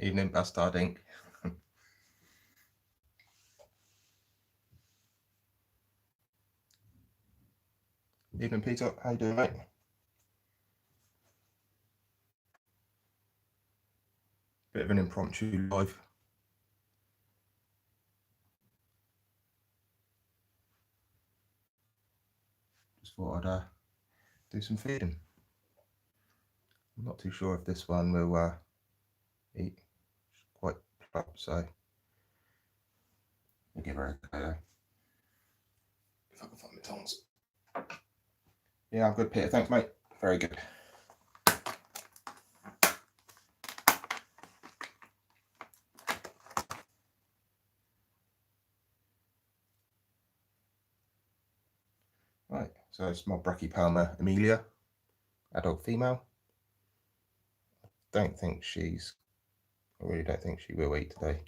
Evening, Bastard Inc. Evening, Peter. How you doing, mate? Bit of an impromptu live. Just thought I'd do some feeding. I'm not too sure if this one will eat. She's quite plump, so I'll give her a go. If I can find my tongs. Yeah, I'm good, Peter. Thanks, mate. Very good. Right, so it's my Brachypelma Amelia, adult female. I really don't think she will eat today.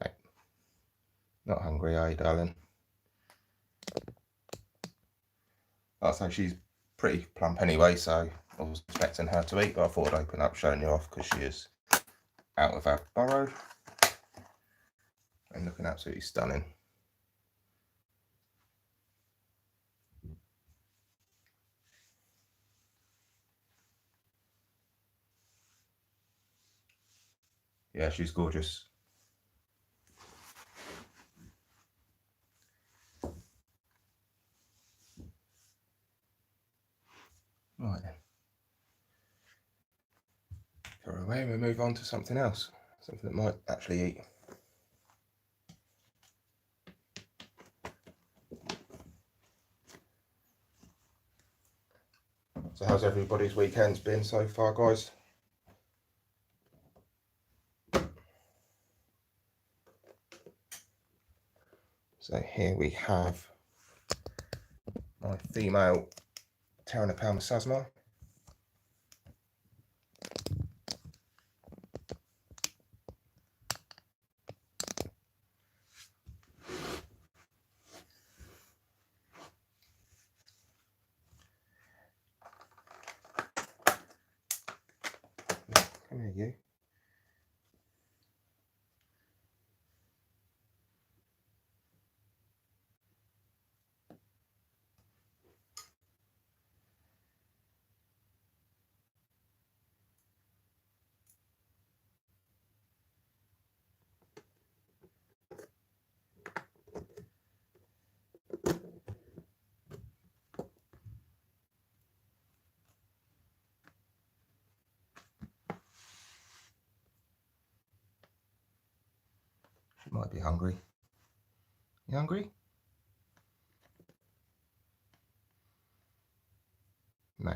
No. Not hungry, are you, darling? Oh, so she's pretty plump anyway, so I was expecting her to eat, but I thought I'd open up showing you off because she is out of her burrow and looking absolutely stunning. Yeah, she's gorgeous. Right then. Put her away and we'll move on to something else. Something that might actually eat. So how's everybody's weekends been so far, guys? So here we have my female Tarantula sasma. Come here, you. She might be hungry. You hungry? No.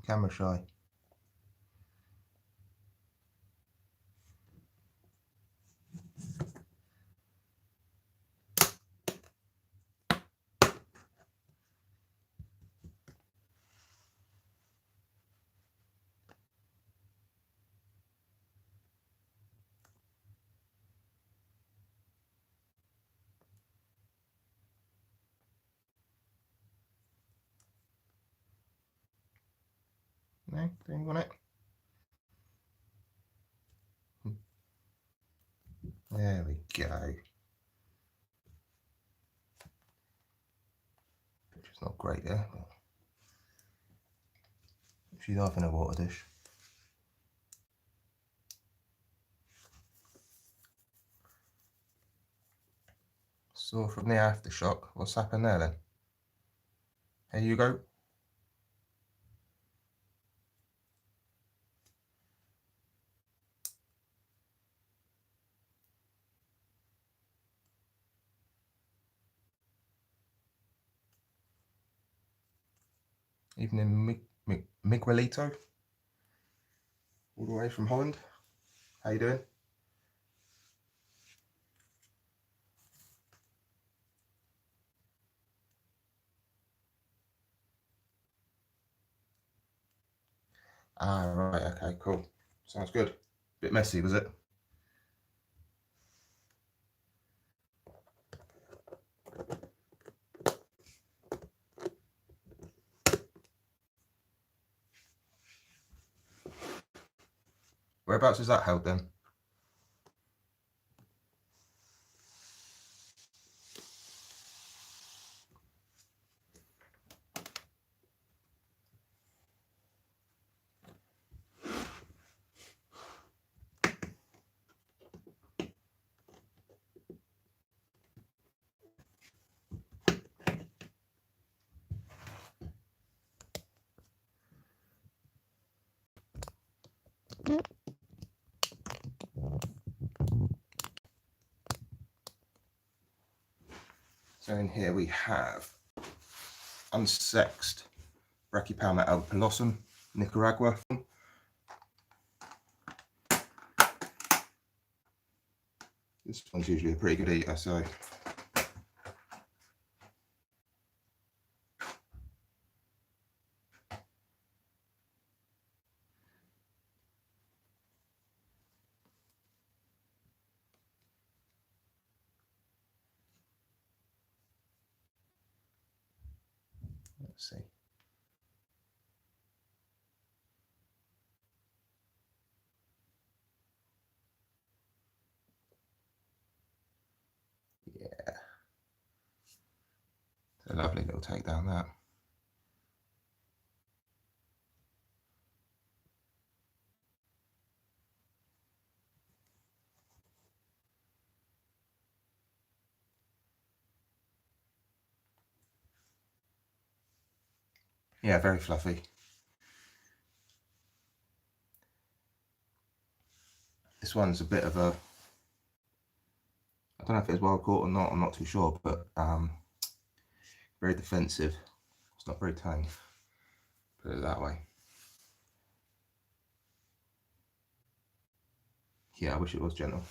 Camera shy. No, don't you want it? There we go. Picture's not great there, but she's half in a water dish. So from the aftershock, what's happened there then? Here you go. Evening, Miguelito, all the way from Holland. How you doing? Ah, right, okay, cool. Sounds good. Bit messy, was it? Whereabouts is that held then? So in here we have unsexed Brachypalma alpilosum, Nicaragua. This one's usually a pretty good eater, so let's see. Yeah, it's a lovely little takedown that. Yeah, very fluffy. This one's a bit of a, I don't know if it's wild caught or not, I'm not too sure, but very defensive. It's not very tame, put it that way. Yeah, I wish it was gentle.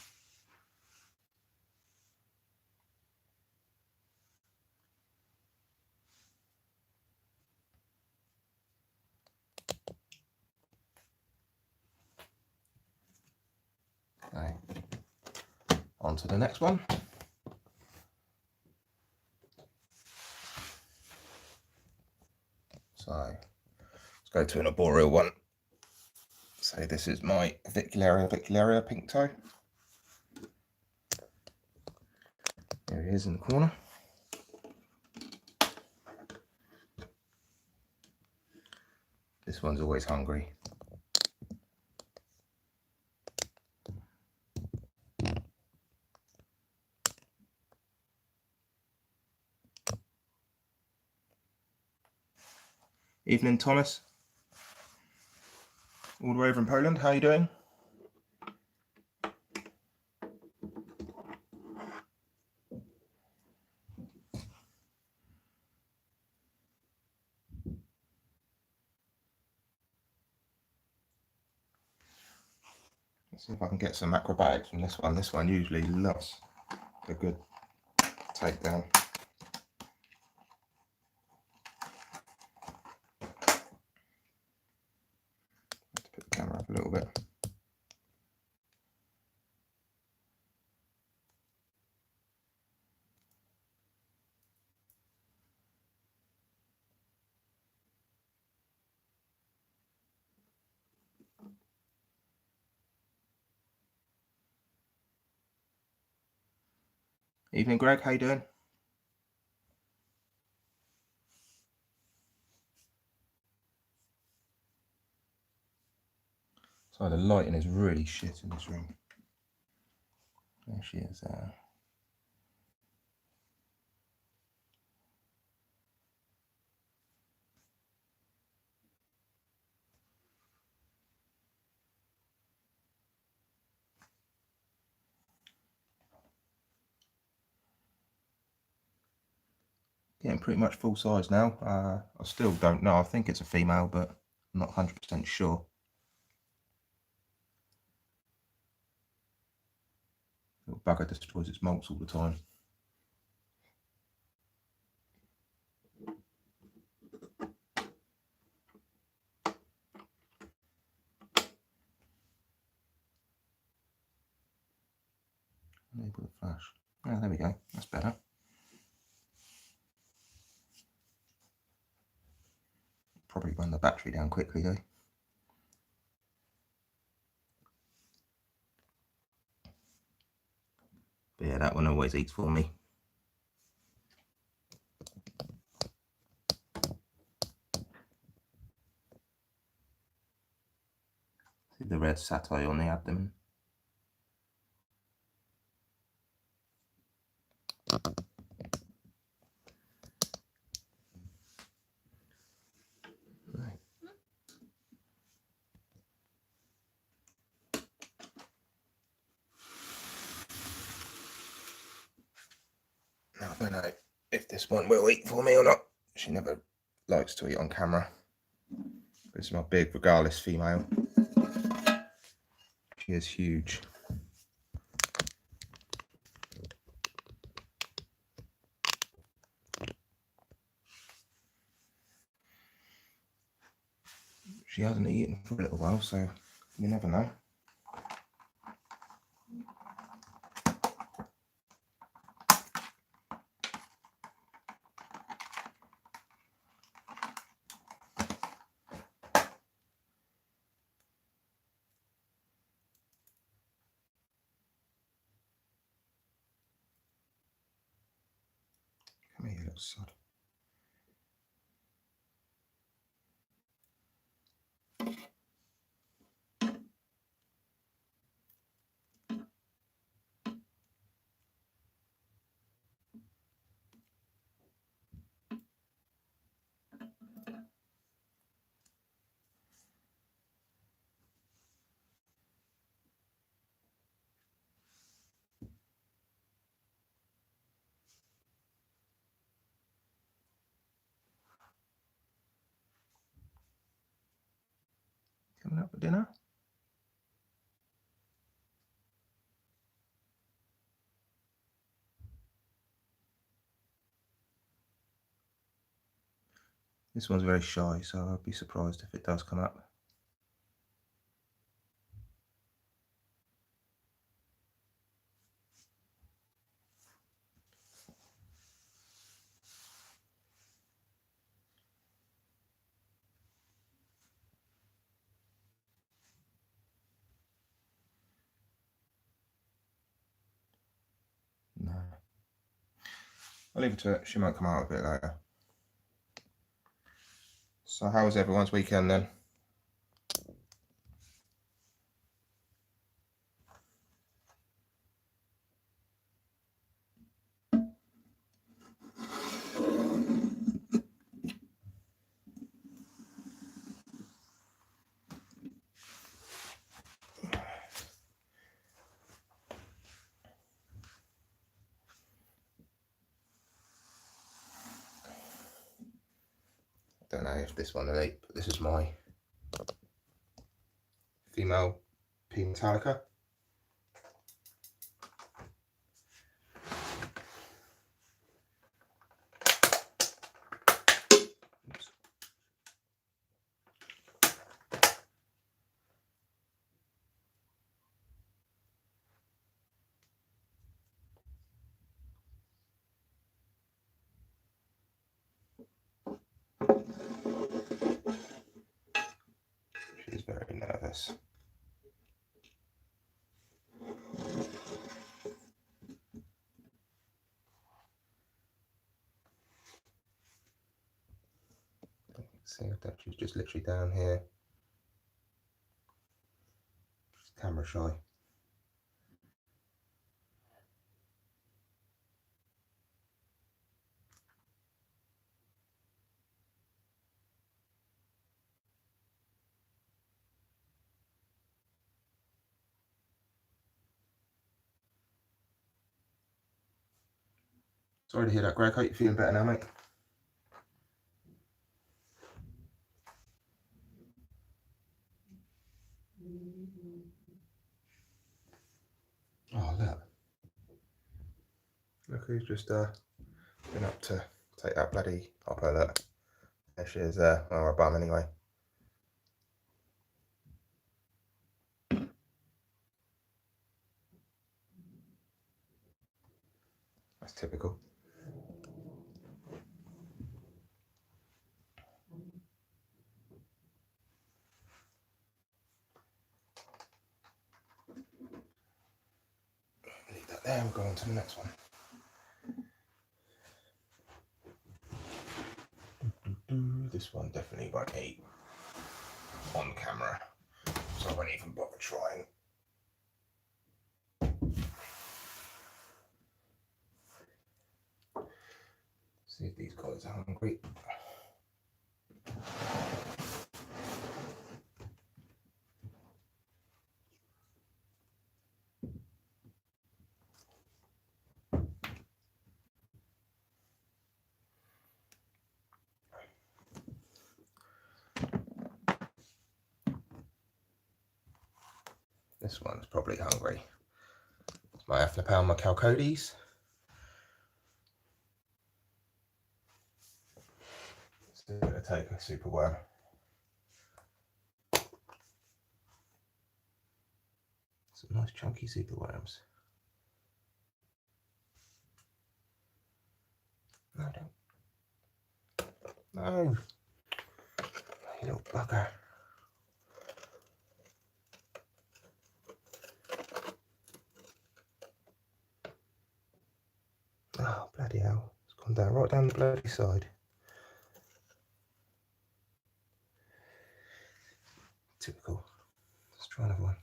Okay, on to the next one. So let's go to an arboreal one. So this is my Vicularia pink toe. There he is in the corner. This one's always hungry. Evening, Thomas. All the way over in Poland. How are you doing? Let's see if I can get some acrobatics from this one. This one usually loves a good takedown. Let's put the camera up a little bit. Evening, Greg. How you doing? So the lighting is really shit in this room. There she is. Getting pretty much full size now. I still don't know. I think it's a female, but I'm not 100% sure. Little bugger destroys its molts all the time. Enable the flash. Oh, there we go. That's better. Probably run the battery down quickly though. But yeah, that one always eats for me. See the red satire on the abdomen. Right. Now I don't know if this one will eat for me or not. She never likes to eat on camera. This is my big regardless female. She is huge. She hasn't eaten for a little while, so you never know. Come here, you little sod. Coming up for dinner? This one's very shy, so I'd be surprised if it does come up. No. I'll leave it to it. She might come out a bit later. So how was everyone's weekend then? Don't know if this one will eat, but this is my female P. Metallica. Oops. She's very nervous. See that she's just literally down here. She's camera shy. Sorry to hear that, Greg. Hope you're feeling better now, mate. Oh, look. Look who's just been up to take that bloody hopper. Look. There she is there. Well, her bum anyway. That's typical. Leave that Then we'll go on to the next one. This one definitely won't eat on camera, so I won't even bother trying. See if these guys are hungry. This one's probably hungry. It's my Aphnopalma calcodes. So I'm going to take a super worm. Some nice chunky super worms. No, don't. No. You little bugger. Oh, bloody hell. It's gone down right down the bloody side. Typical. Let's try another one.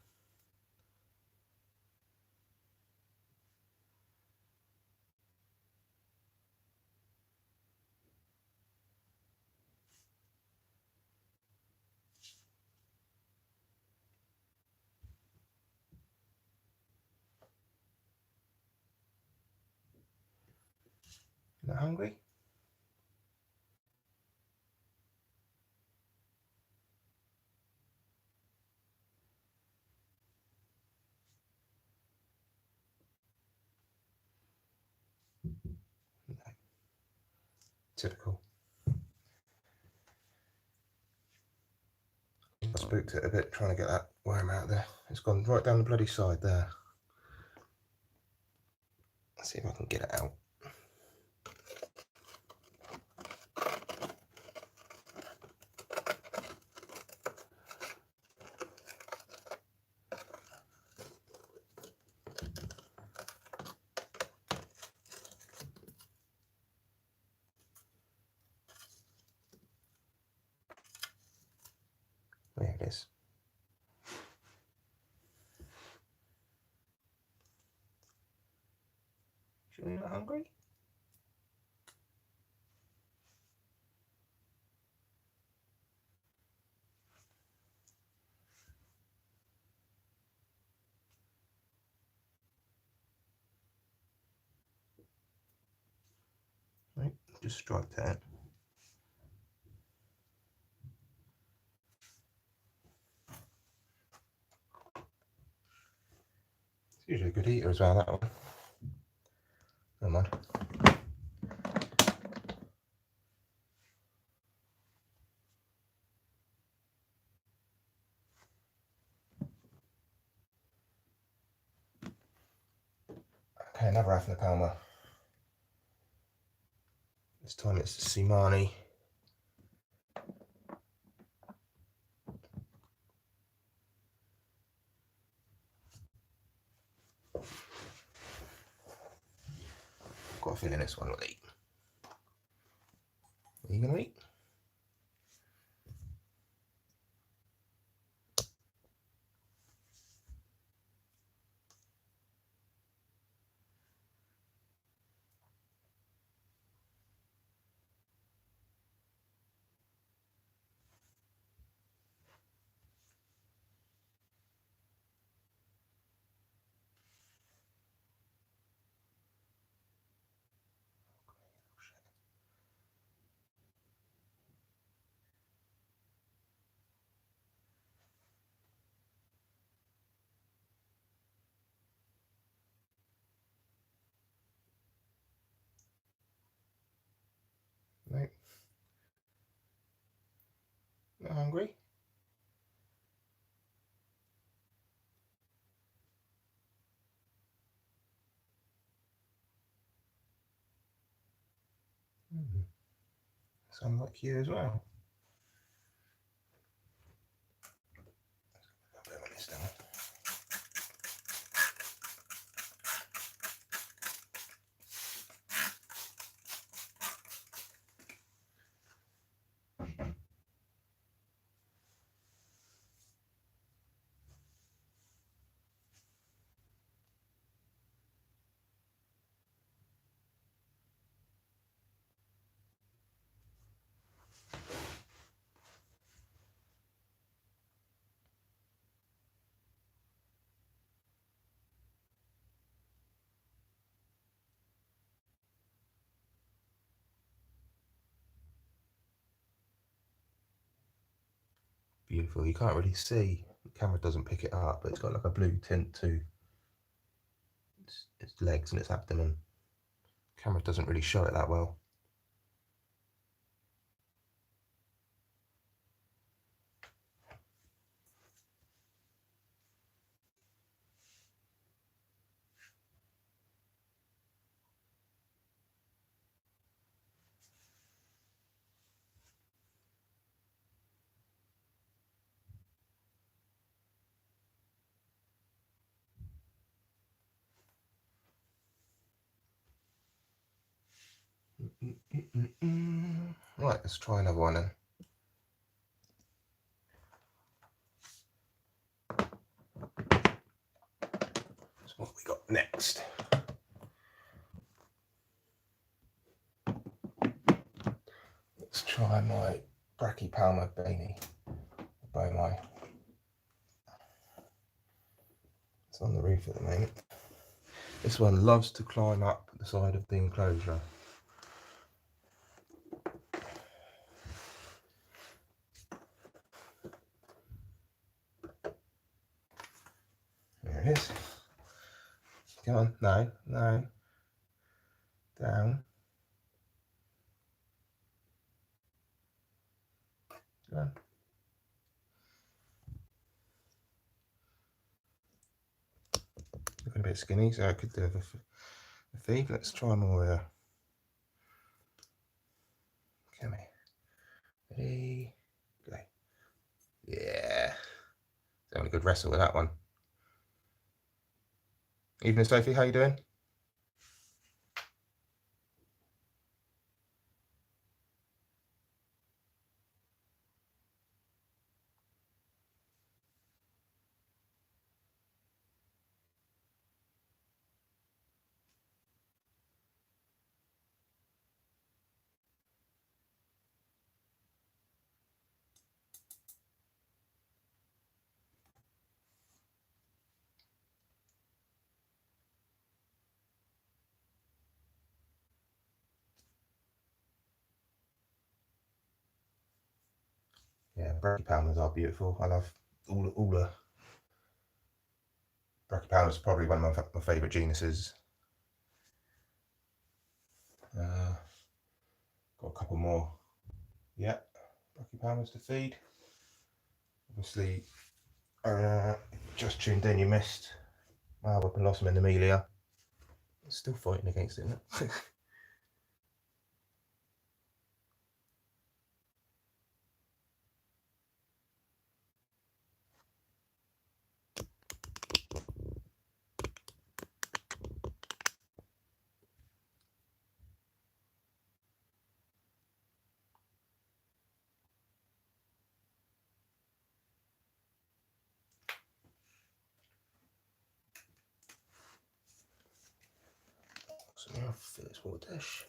Not hungry? No. Typical. I spooked it a bit trying to get that worm out there. It's gone right down the bloody side there. Let's see if I can get it out. There it is. Sure you're not hungry? Right, just strike that. It's usually a good eater as well, that one. Never mind. Okay, another Aphnopalma. This time it's Simani. Got a feeling this one will eat. Are you going to eat? Right. Not hungry? Sound like you as well. A bit of this down. beautiful. You can't really see, the camera doesn't pick it up, but it's got like a blue tint to its legs and its abdomen. The camera doesn't really show it that well. Right, let's try another one then. So what have we got next? Let's try my Brachypalma bainey. Bowmi. It's on the roof at the moment. This one loves to climb up the side of the enclosure. There it is. Come on, no, no. Down. Go on. Looking a bit skinny, so I could do a feed. Let's try more here. Come here. Ready? Go. Yeah. Having a good wrestle with that one. Evening, Sophie. How you doing? Yeah, Brachypalmas are beautiful. I love all the Brachypalmas. Probably one of my favourite genuses. Got a couple more. Yeah, Brachypalmas to feed. Obviously, just tuned in, you missed Marble Blossom and Amelia. It's still fighting against it, isn't it? So now fill this water dish.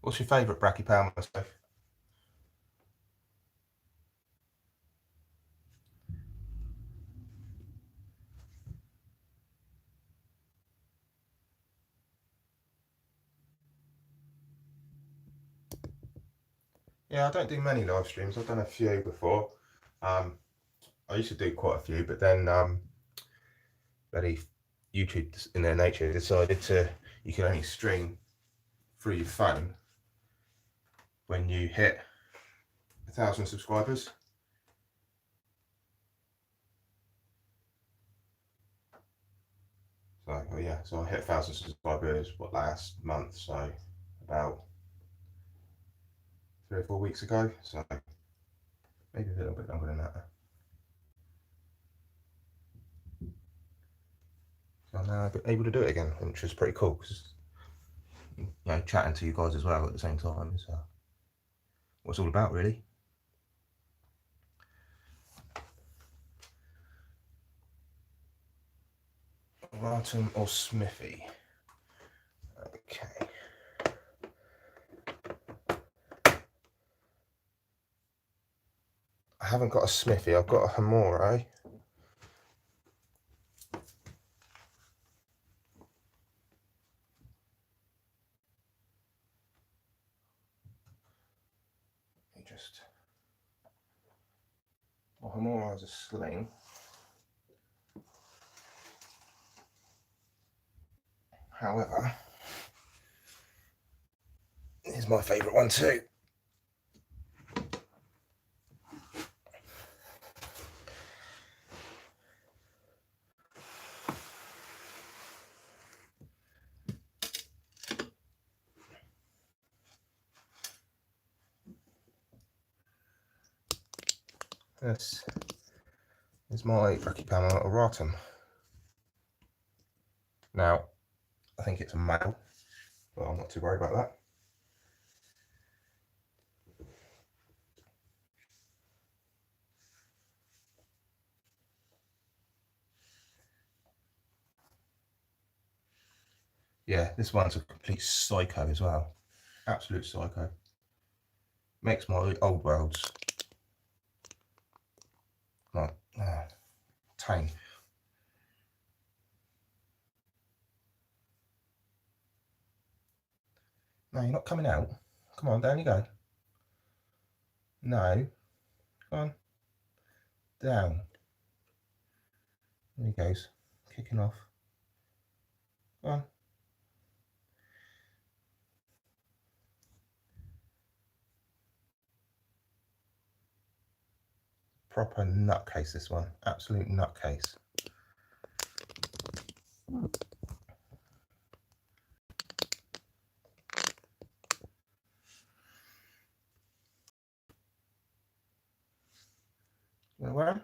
What's your favourite Brachypalma, Steph? Yeah, I don't do many live streams. I've done a few before. I used to do quite a few, but then bloody YouTube in their nature decided you can only stream through your phone when you hit 1,000 subscribers. So yeah, so I hit 1,000 subscribers last month, so about 3 or 4 weeks ago. So maybe a little bit longer than that. So I'm now able to do it again, which is pretty cool because chatting to you guys as well at the same time is what it's all about, really. Martin or Smithy? Okay. I haven't got a Smithy, I've got a Hamore. me just memorize a sling. However, here's my favourite one too. This is my Brachypama auratum. Now, I think it's a male, but I'm not too worried about that. Yeah, this one's a complete psycho as well. Absolute psycho. Makes my old worlds like tame. No, you're not coming out. Come on, down you go. No. Come on. Down. There he goes. Kicking off. Come on. Proper nutcase, this one. Absolute nutcase. You wanna wear 'em?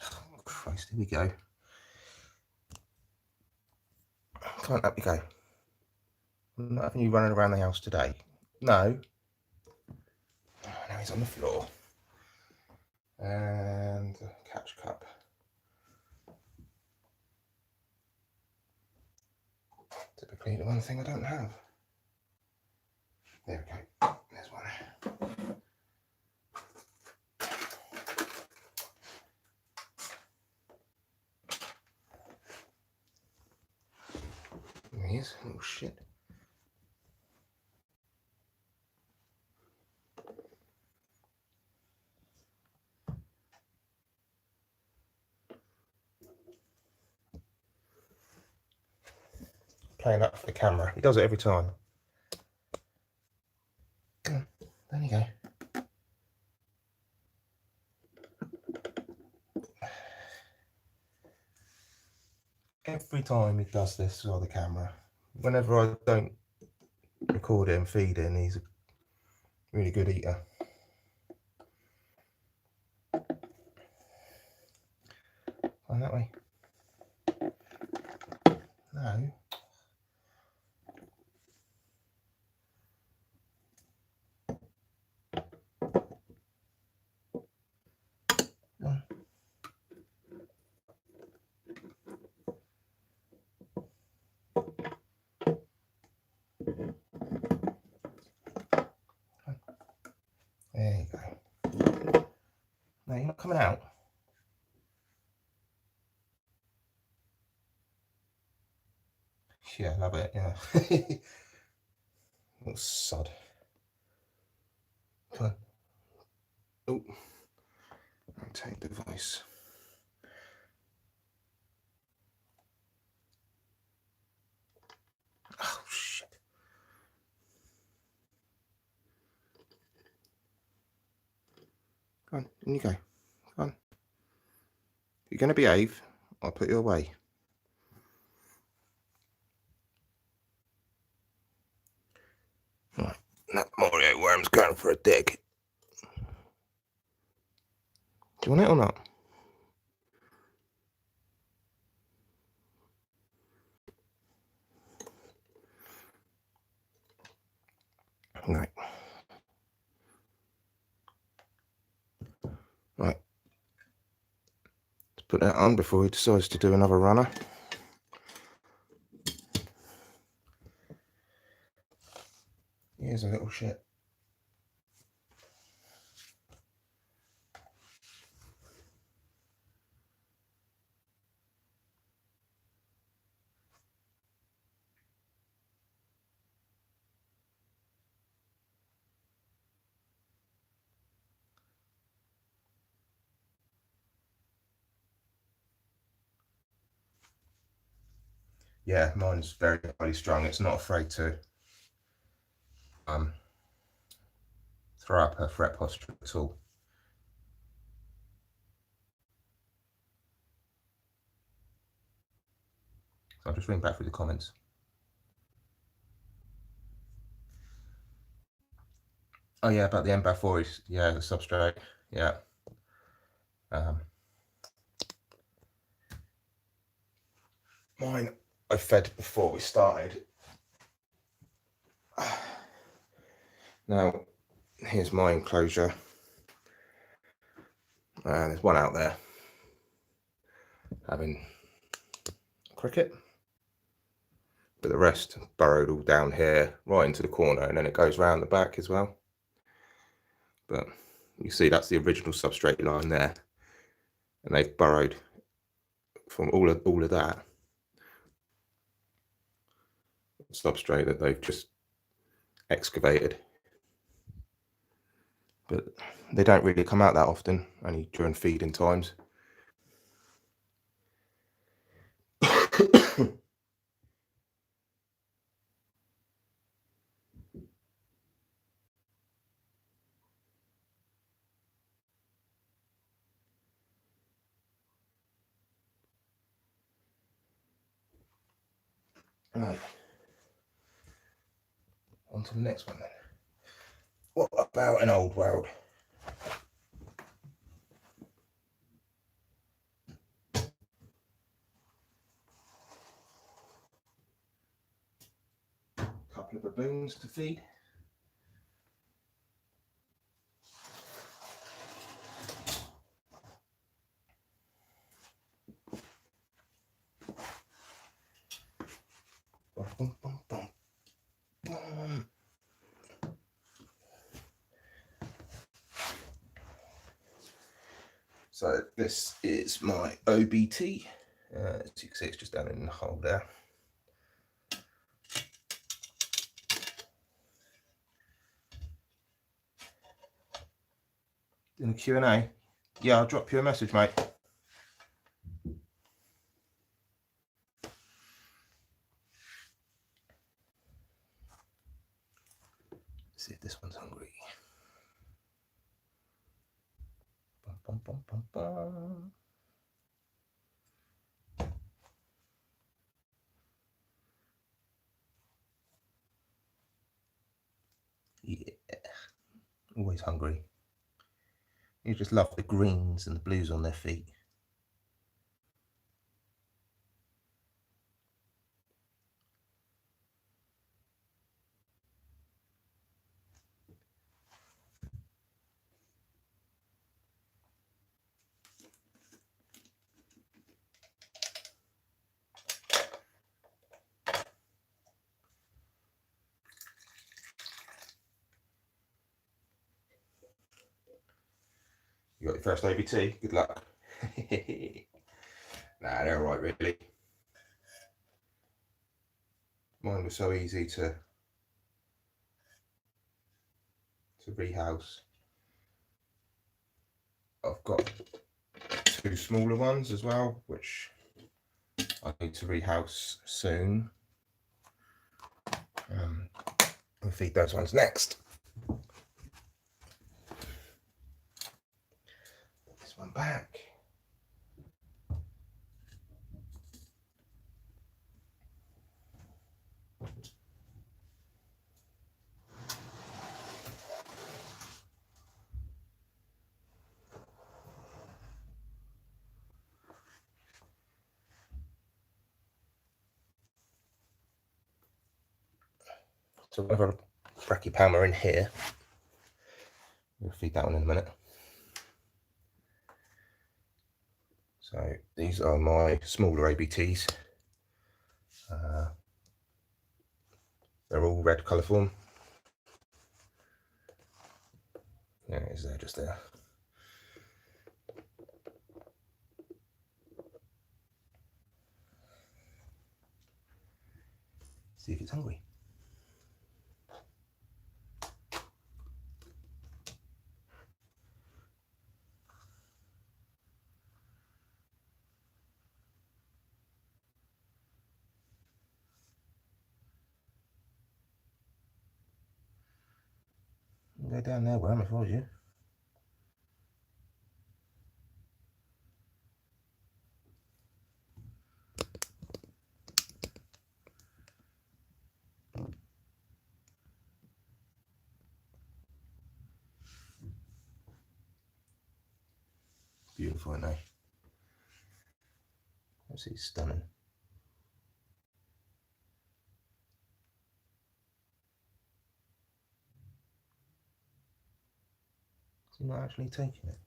Oh Christ, here we go. Come on, up you go. I'm not having you running around the house today. No. Oh, now he's on the floor. And catch cup. Typically the one thing I don't have. There we go. There's one. There he is. Oh shit. Playing up for the camera. He does it every time. Come on. There you go. Every time he does this with the camera, whenever I don't record it and feed it, he's a really good eater. On that way. No. On. There you go. No, you're not coming out. Yeah, love it, yeah. Little sod. Come on. Oh, take device. Oh, shit. Come on, in you go. Come on. You're going to behave, I'll put you away. Right, that Mario worm's going for a dig. Do you want it or not? Right. Right. Let's put that on before he decides to do another runner. Here's a little shit. yeah, mine's very highly strung. It's not afraid to throw up her fret posture at all. So I'll just ring back through the comments. Oh yeah, about the Embaphoid, yeah, the substrate, yeah. Mine I fed before we started. Now, here's my enclosure. There's one out there having cricket, but the rest burrowed all down here, right into the corner, and then it goes round the back as well. But you see that's the original substrate line there, and they've burrowed from all of that substrate that they've just excavated. But they don't really come out that often, only during feeding times. Right, on to the next one then. What about an old world? Couple of baboons to feed. Bum, bum, bum, bum. So this is my OBT. As you can see, it's just down in the hole there. In the Q&A? Yeah, I'll drop you a message, mate. Let's see if this one's hungry. Bum, bum, bum, bum, bum. Yeah, always hungry. You just love the greens and the blues on their feet. You got your first OBT, good luck. Nah, they're alright really. Mine was so easy to rehouse. I've got two smaller ones as well, which I need to rehouse soon. We'll feed those ones next. Put this one back. So I've got a brachypelma in here. We'll feed that one in a minute. So these are my smaller ABTs. They're all red colourform. There it is there, just there. See if it's hungry. go down there, Worm, if I was you. Beautiful, aren't they? Absolutely stunning. Is he not actually taking it?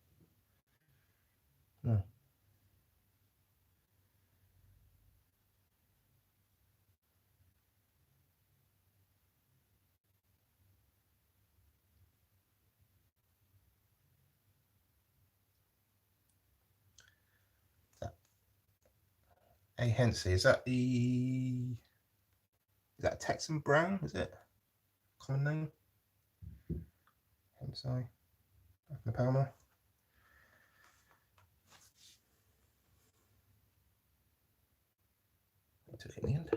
No. Hey, Hensey, is that a Texan brown? Is it common name? Hensey, the Palmer. I took it in the end.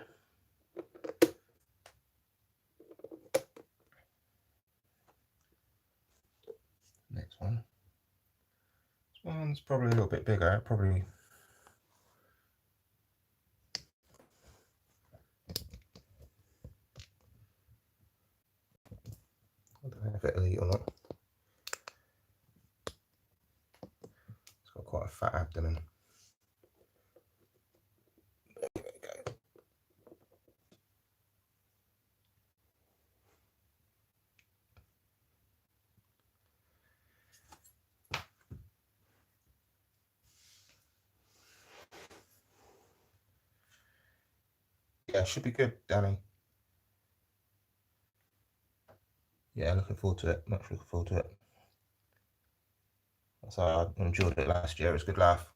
Next one. This one's probably a little bit bigger. Probably. I don't know if it'll eat or not. It's got quite a fat abdomen. There we go. Yeah, should be good, Danny. Yeah, looking forward to it. Much looking forward to it. So I enjoyed it last year. It was a good laugh.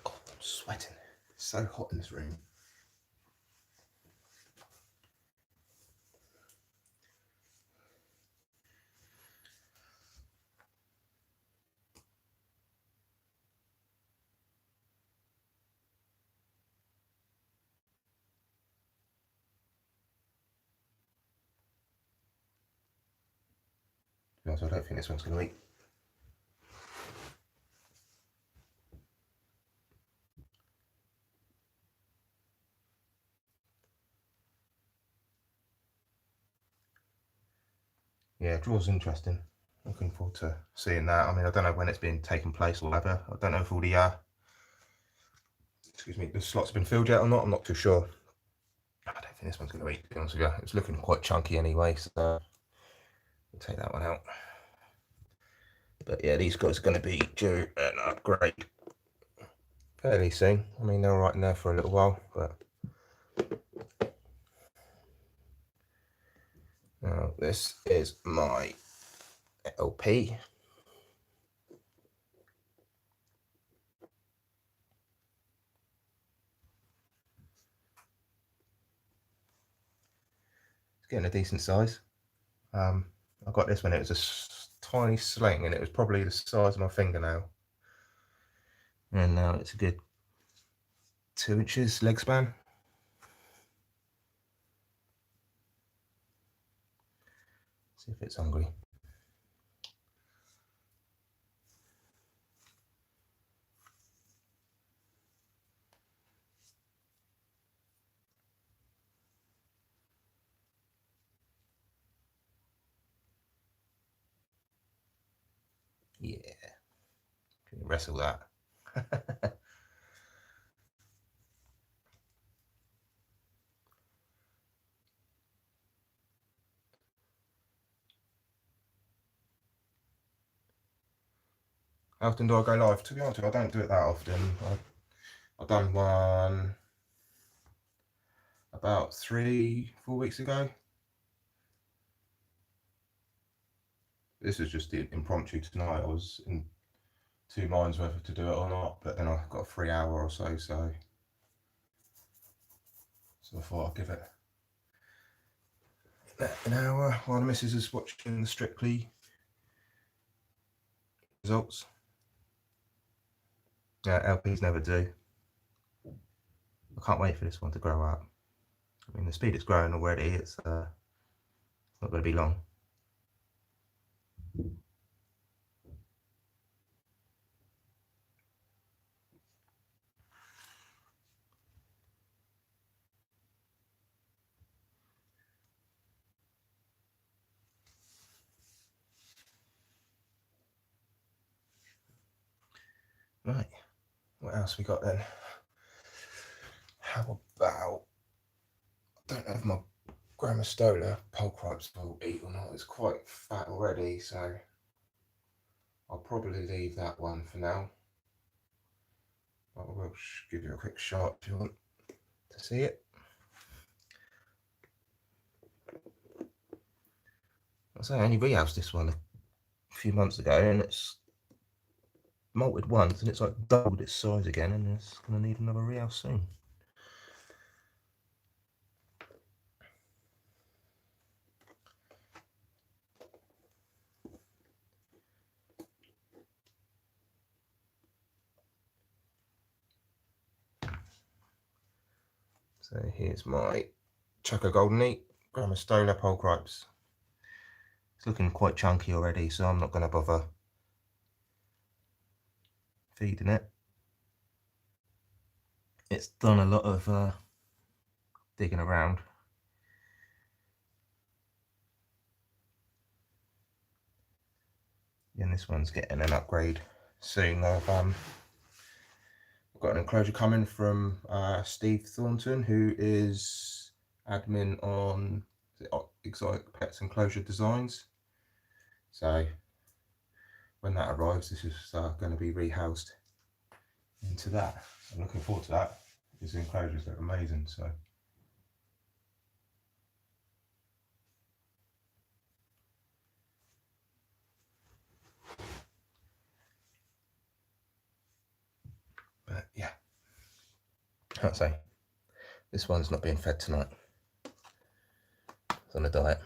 Oh, I'm sweating. It's so hot in this room. I don't think this one's going to eat. Yeah, draw's interesting. Looking forward to seeing that. I mean, I don't know when it's been taking place or whatever. I don't know if all the the slots have been filled yet or not. I'm not too sure. I don't think this one's going to eat, to be honest with you. It's looking quite chunky anyway, so we'll take that one out. But yeah, these guys are going to be due an upgrade fairly soon. I mean, they're all right in there for a little while, but now this is my LP. It's getting a decent size. I got this when it was a tiny sling, and it was probably the size of my fingernail. And now it's a good 2 inches leg span. See if it's hungry. Yeah, can wrestle that. How often do I go live? To be honest, I don't do it that often. I've done one about 3-4 weeks ago. This is just the impromptu tonight. I was in two minds whether to do it or not, but then I got a free hour or so, so I thought I'd give it an hour while the missus is watching the Strictly results. Yeah, LPs never do. I can't wait for this one to grow up. I mean, the speed it's growing already, it's not going to be long. Right, what else we got then? How about, I don't know if my Grammostola pulchripes will eat or not. It's quite fat already, so I'll probably leave that one for now. But I will give you a quick shot if you want to see it. I only rehoused this one a few months ago, and it's molted once, and it's like doubled its size again, and it's going to need another rehouse soon. So here's my Choco Golden Eat Grammostola pulchripes. It's looking quite chunky already, so I'm not going to bother feeding it. It's done a lot of digging around. And this one's getting an upgrade soon. I've got an enclosure coming from Steve Thornton, who is admin on Exotic Pets Enclosure Designs. So when that arrives, this is going to be rehoused into that. I'm looking forward to that. These enclosures look amazing. So but yeah, I'd say this one's not being fed tonight. It's on a diet.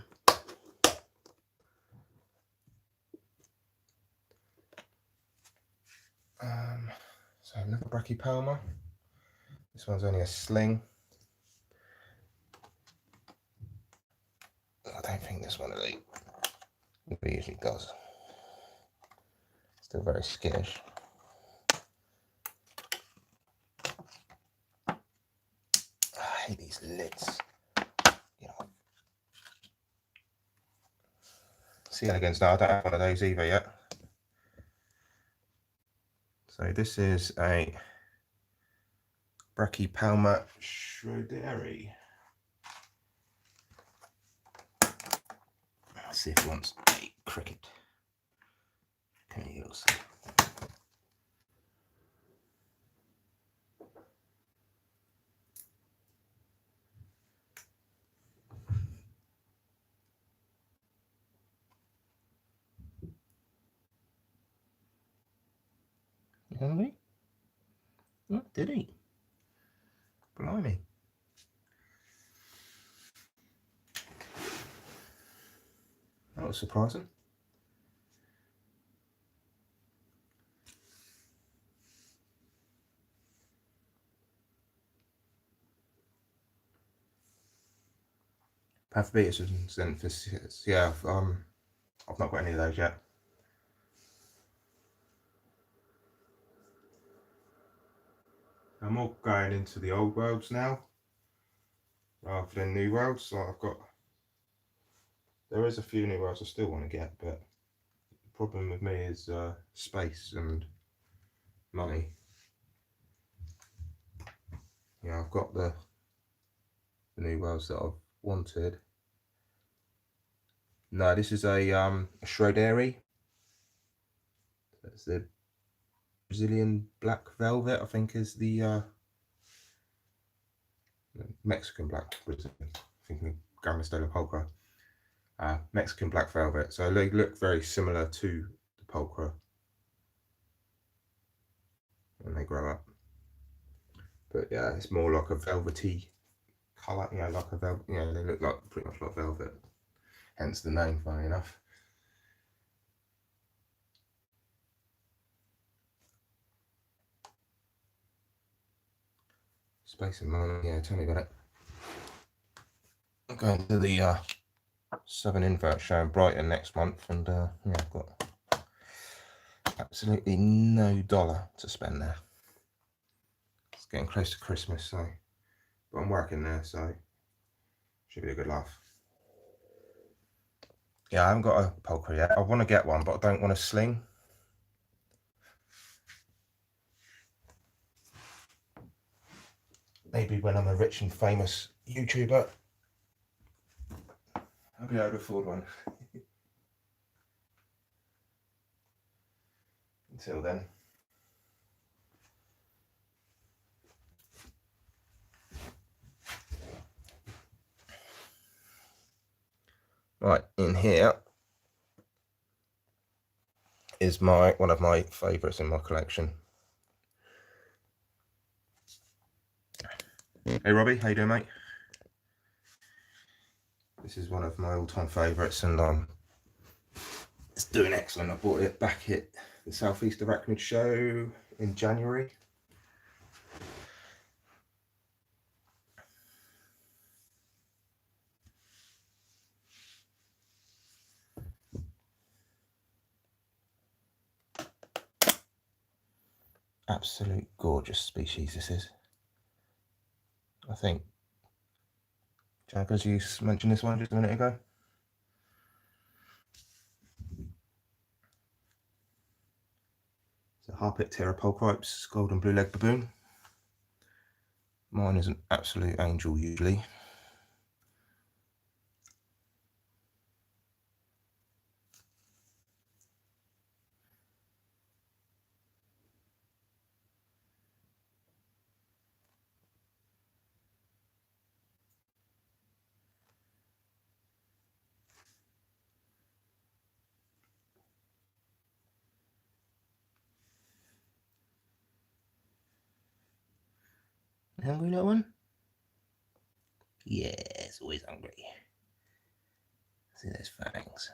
So another Brachypelma. This one's only a sling. I don't think this one will eat. It usually does. Still very skittish. I hate these lids. You know. C. elegans. No, I don't have one of those either yet. So this is a Brachypelma schroederi. Let's see if he wants a cricket. Come here, you'll see. You hungry? Oh, did he? Blimey. That was surprising. Paphibetus and Xenophysis. Yeah, I've not got any of those yet. I'm all going into the old worlds now, rather than new worlds. So there is a few new worlds I still want to get, but the problem with me is space and money. Yeah, I've got the new worlds that I've wanted. No, this is a schroederi. That's the Brazilian black velvet, I think, is the Mexican black Brazilian. I think Grammostola pulchra. Mexican black velvet. So they look very similar to the pulchra when they grow up. But yeah, it's more like a velvety colour, you know, like a velvet. You know, they look like pretty much like velvet. Hence the name, funny enough. Space and money, yeah, tell me about it. I'm going to the Southern Invert show in Brighton next month, and yeah, I've got absolutely no dollar to spend there. It's getting close to Christmas, so but I'm working there, so should be a good laugh. Yeah, I haven't got a poker yet. I want to get one, but I don't want to sling. Maybe when I'm a rich and famous YouTuber, I'll be able to afford one. Until then. Right, in here is one of my favourites in my collection. Hey Robbie, how you doing, mate? This is one of my all-time favourites, and it's doing excellent. I bought it back at the Southeast Arachnid show in January. Absolute gorgeous species this is. I think Jaggers, you mentioned this one just a minute ago. It's a Harpic Pteropolcrypes golden blue leg baboon. Mine is an absolute angel usually. Hungry little one? Yeah, it's always hungry. See those fangs.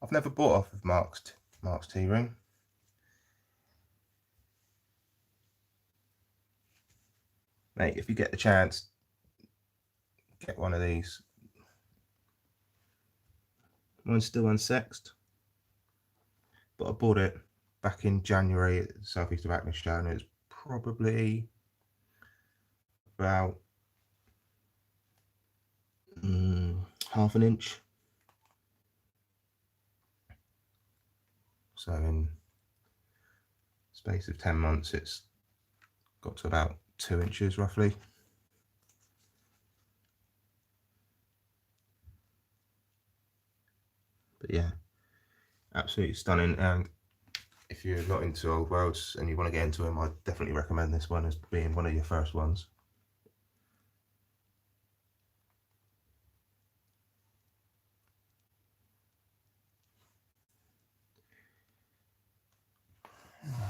I've never bought off of Mark's Tea Room. Mate, if you get the chance, get one of these. Mine's still unsexed, but I bought it back in January at the Southeast Arachnid show, and it was probably about half an inch. So in space of 10 months, it's got to about 2 inches roughly. But yeah, absolutely stunning. And if you're not into old worlds and you want to get into them, I definitely recommend this one as being one of your first ones.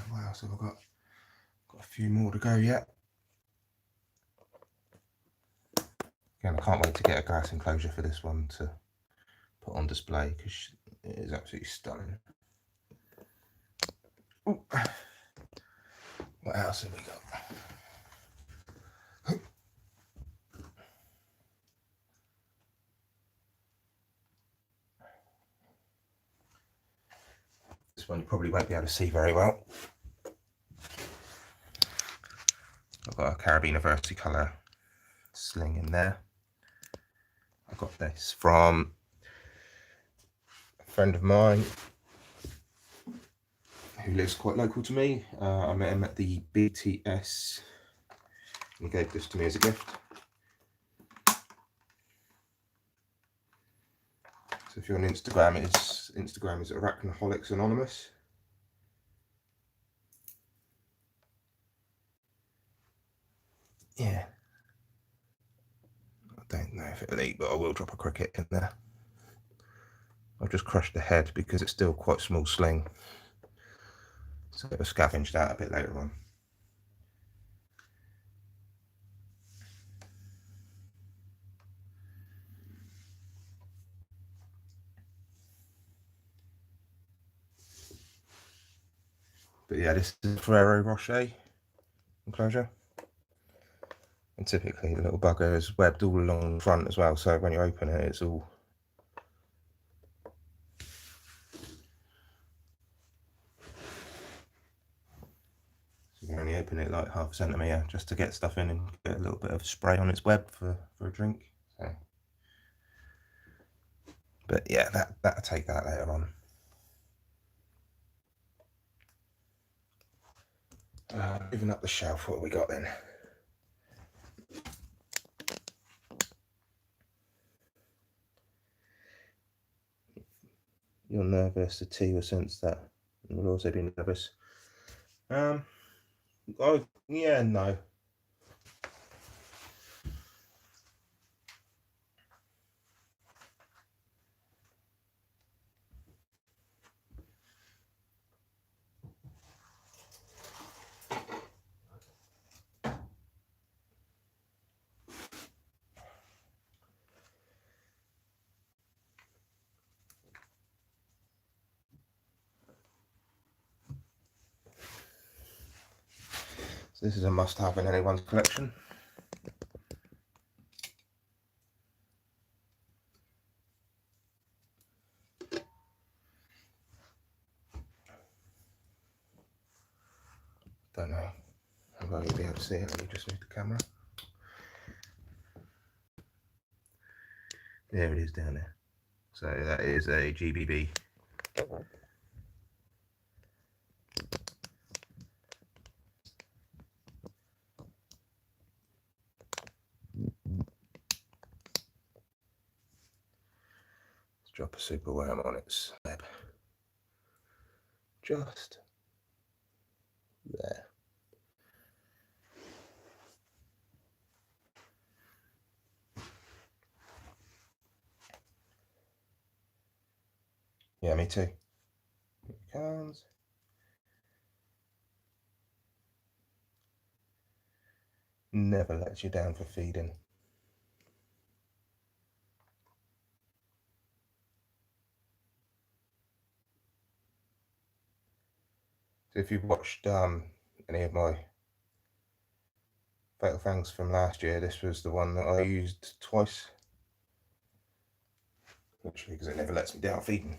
What else have I got? Got a few more to go yet. Again, I can't wait to get a glass enclosure for this one to put on display because it is absolutely stunning. Ooh. What else have we got? This one you probably won't be able to see very well. I've got a Caribbean Versicolor sling in there. I got this from a friend of mine who lives quite local to me. I met him at the BTS and gave this to me as a gift. So if you're on Instagram, Instagram is Arachnaholics Anonymous. Yeah. I don't know if it'll eat, but I will drop a cricket in there. I've just crushed the head because it's still quite a small sling. So it was scavenged out a bit later on. But yeah, this is Ferrero Rocher Enclosure. And typically the little bugger is webbed all along the front as well, so when you open it, it's all... So you can only open it like half a centimetre just to get stuff in and get a little bit of spray on its web for a drink. So. But yeah, that'll take that later on. Moving up the shelf, what have we got then? You're nervous, the tea will sense that. And we'll also be nervous. Oh, yeah, no. So this is a must-have in anyone's collection. Don't know how well you'll be able to see it. Let me just move the camera. There it is down there. So that is a GBB. Let's drop a super worm on its web. Just there. Yeah, me too. Here it comes. Never lets you down for feeding. So if you've watched any of my Fatal Fangs from last year, this was the one that I used twice. Literally because it never lets me down feeding.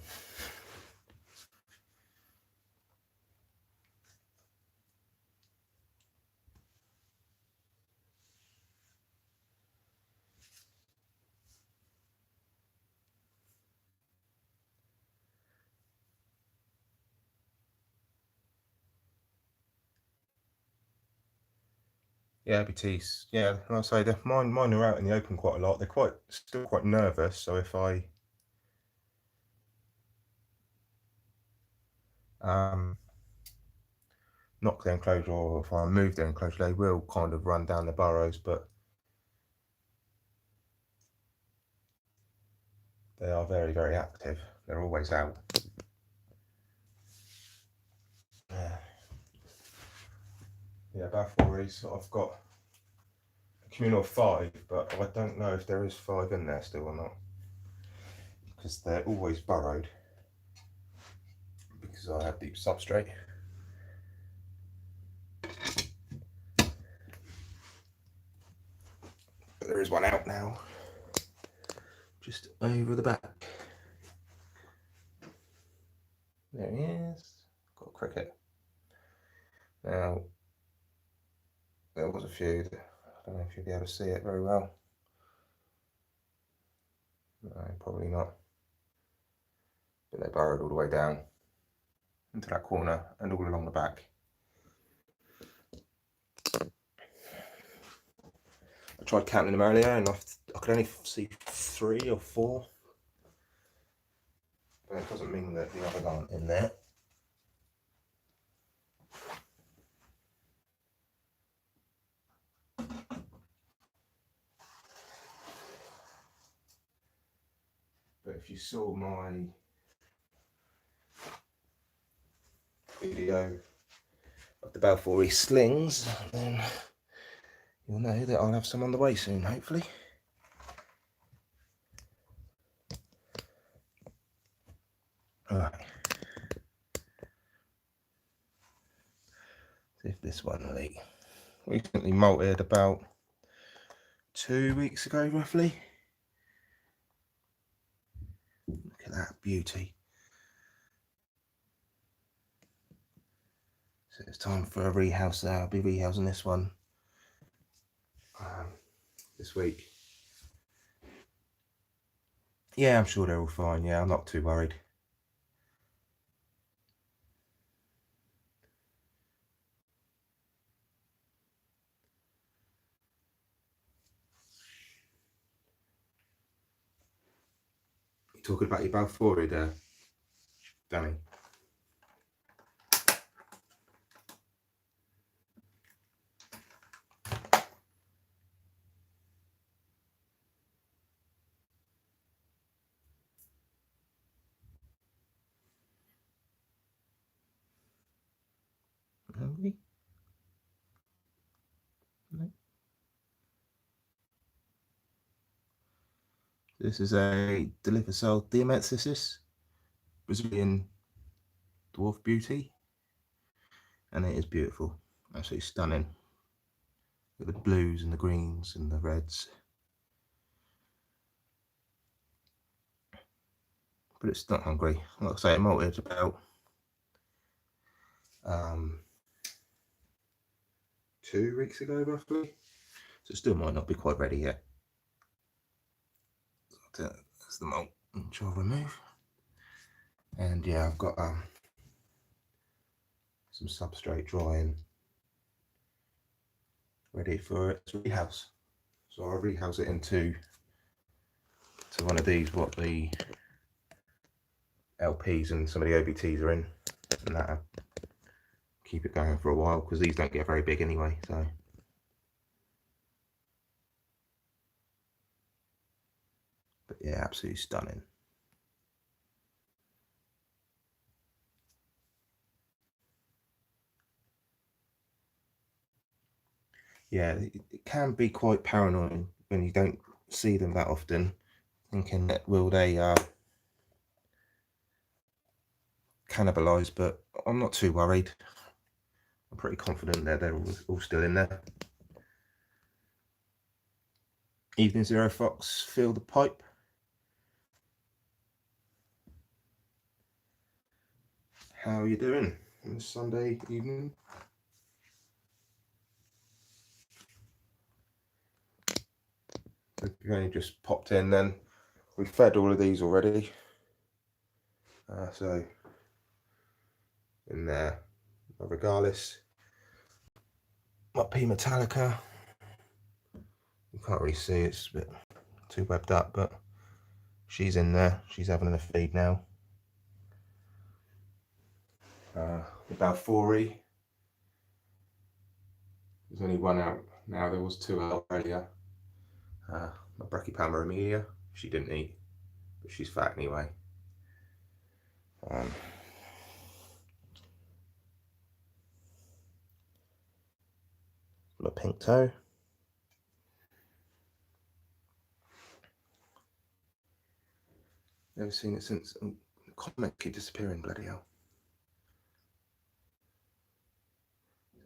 Yeah, BTs. Yeah, like I say, mine are out in the open quite a lot. They're still quite nervous. So if I knock the enclosure or if I move the enclosure, they will kind of run down the burrows, but they are very, very active. They're always out. Yeah, Balfour's, I've got a communal of 5, but I don't know if there is 5 in there still or not, because they're always burrowed, because I have deep substrate. But there is one out now, just over the back. There he is. Got a cricket. Now, there was a few. I don't know if you'll be able to see it very well. No, probably not. But they burrowed all the way down into that corner and all along the back. I tried counting them earlier and I could only see 3 or 4. But it doesn't mean that the others aren't in there. But if you saw my video of the Balfour slings, then you'll know that I'll have some on the way soon, hopefully. Alright. See if this one will eat. Recently molted about 2 weeks ago, roughly. Look at that beauty. So it's time for a rehouse there. I'll be rehousing this one this week. Yeah, I'm sure they're all fine. Yeah, I'm not too worried. You talking about your Balfour there, Danny? Hungry? No. This is a Delicacel Diamanticis, Brazilian dwarf beauty, and it is beautiful, absolutely stunning. Look at the blues and the greens and the reds. But it's not hungry. Like I say, it molted about 2 weeks ago, roughly. So it still might not be quite ready yet. That's the molt, which I'll remove. And yeah, I've got some substrate drying ready for its rehouse. So I'll rehouse it into one of these, what the LPs and some of the OBTs are in, and that'll keep it going for a while because these don't get very big anyway. So but yeah, absolutely stunning. Yeah, it can be quite paranoid when you don't see them that often, thinking that will they cannibalise, but I'm not too worried. I'm pretty confident that they're all still in there. Evening Zero Fox, fill the pipe. How are you doing on this Sunday evening? You've only just popped in then. We've fed all of these already. So in there, my Regalis, my P Metallica. You can't really see, it's a bit too webbed up, but she's in there. She's having a feed now. The Balfour, there's only one out now. There was two out earlier. My Brachypalma Amelia, she didn't eat, but she's fat anyway. My pink toe. Never seen it since. The comment keep disappearing, bloody hell.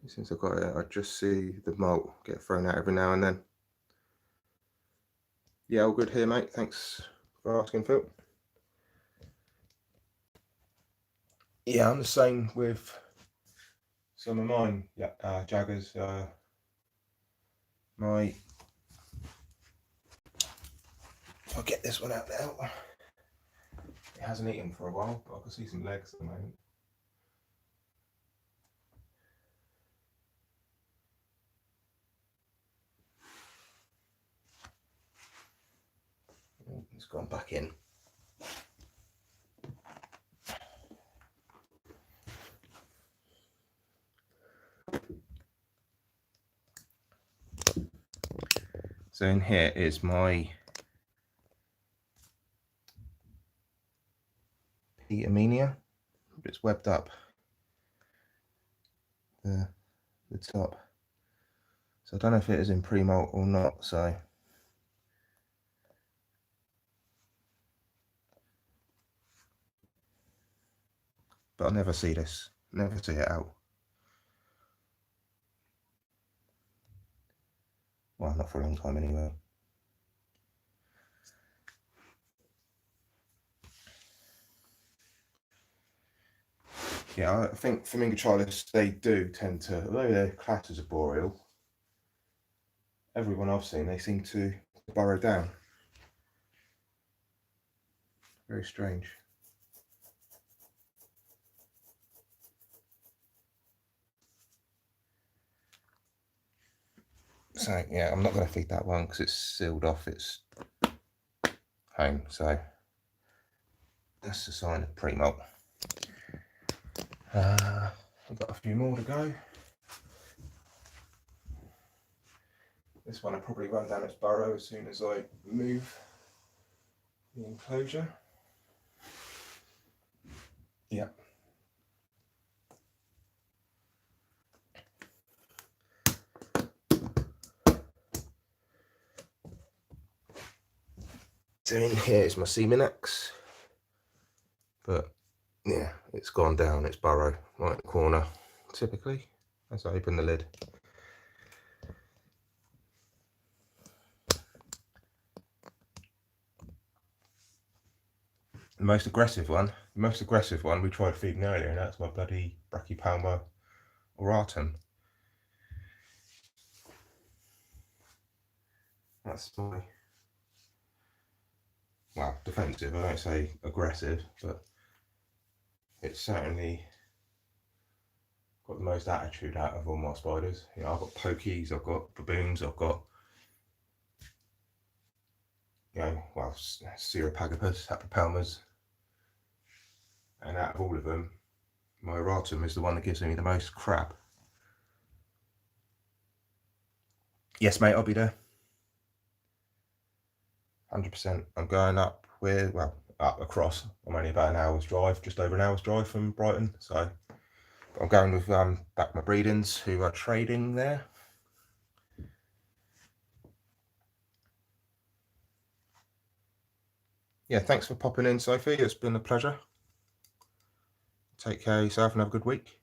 Since I got it, I just see the molt get thrown out every now and then. Yeah, all good here, mate. Thanks for asking, Phil. Yeah, I'm the same with some of mine. Yeah, Jaggers. If I get this one out now, it hasn't eaten for a while, but I can see some legs at the moment. Oh, it's gone back in. So in here is my P Amenia. It's webbed up the top. So I don't know if it is in pre-molt or not, so but I'll never see this, never see it out. Well, not for a long time anyway. Yeah, I think flamingotrials, they do tend to, although they're classed as arboreal, everyone I've seen, they seem to burrow down. Very strange. So yeah, I'm not going to feed that one because it's sealed off its home. So that's a sign of pre-molt. I've got a few more to go. This one will probably run down its burrow as soon as I move the enclosure. Yeah. So in here is my Seminax, but yeah, it's gone down its burrow right in the corner, typically, as I open the lid. The most aggressive one we tried feeding earlier, and that's my bloody Brachypelma auratum. That's my, well, defensive, I don't say aggressive, but it's certainly got the most attitude out of all my spiders. You know, I've got pokies, I've got baboons, I've got, you know, well, Ceropagopus, Hapropelmas, and out of all of them, my auratum is the one that gives me the most crap. Yes, mate, I'll be there. 100%. I'm going up with, well, up across. I'm only about an hour's drive, just over an hour's drive from Brighton. So I'm going with back my breedings who are trading there. Yeah, thanks for popping in, Sophie. It's been a pleasure. Take care of yourself and have a good week.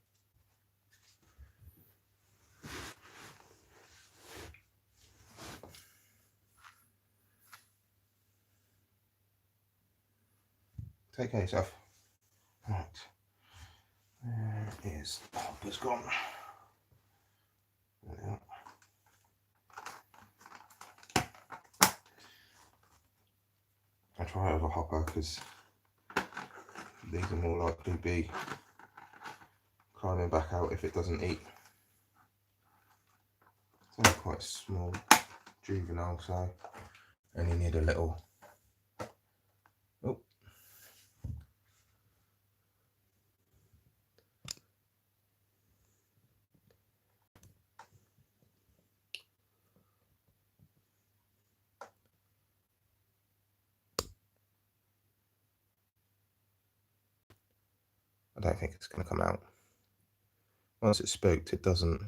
Take care of yourself. Right. There is, the hopper's gone. There we are. I try over hopper because these are more likely to be climbing back out if it doesn't eat. It's only quite small, juvenile, so only need a little. Oh. I don't think it's going to come out. Once it's spooked, it doesn't.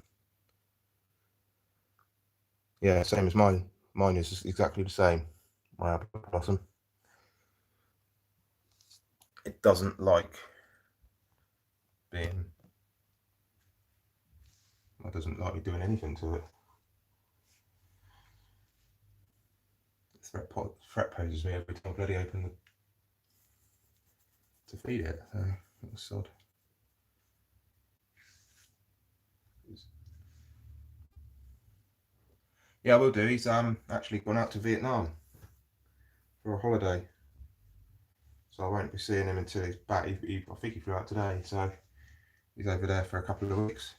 Yeah, same as mine. Mine is exactly the same. My apple blossom. It doesn't like being. It doesn't like me doing anything to it. Threat poses me every time I bloody open the to feed it. So that's sod. Yeah, I will do. He's actually gone out to Vietnam for a holiday, so I won't be seeing him until he's back. I think he flew out today, so he's over there for a couple of weeks.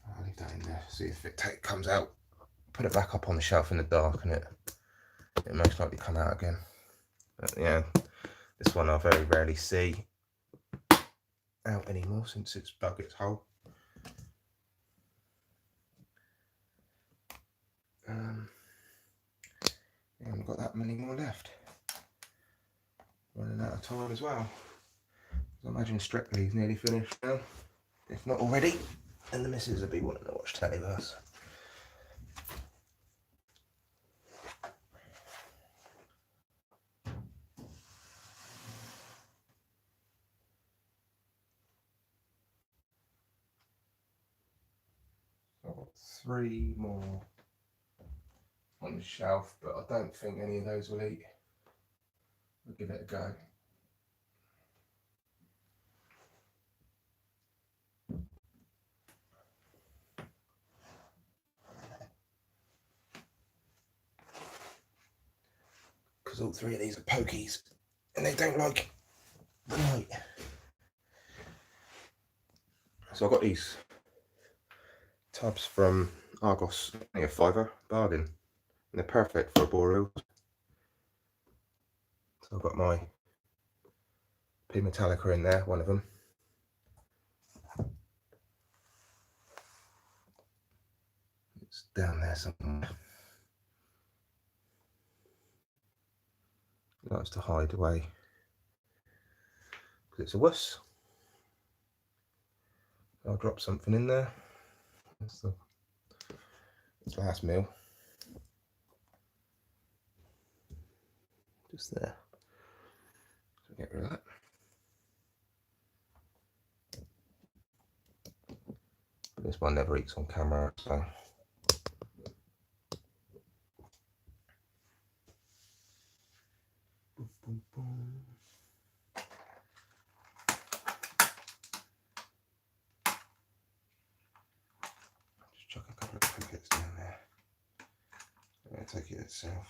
I'll leave that in there, see if it comes out. Put it back up on the shelf in the dark, and it most likely come out again. But yeah, this one I very rarely see out anymore since it's dug its hole. I haven't got that many more left. Running out of time as well. I imagine Strictly's nearly finished now, if not already, and the missus will be wanting to watch telly with us. got 3 more on the shelf, but I don't think any of those will eat. We'll give it a go. Because all 3 of these are pokies and they don't like the light. So I got these tubs from Argos, only a £5, bargain. And they're perfect for Arboreal. So I've got my P Metallica in there, one of them. It's down there somewhere. It likes to hide away because it's a wuss. I'll drop something in there. That's the last meal. Just there. So get rid of that. This one never eats on camera, so. Boom, boom, boom. Just chuck a couple of packets down there. I'm going to take it itself.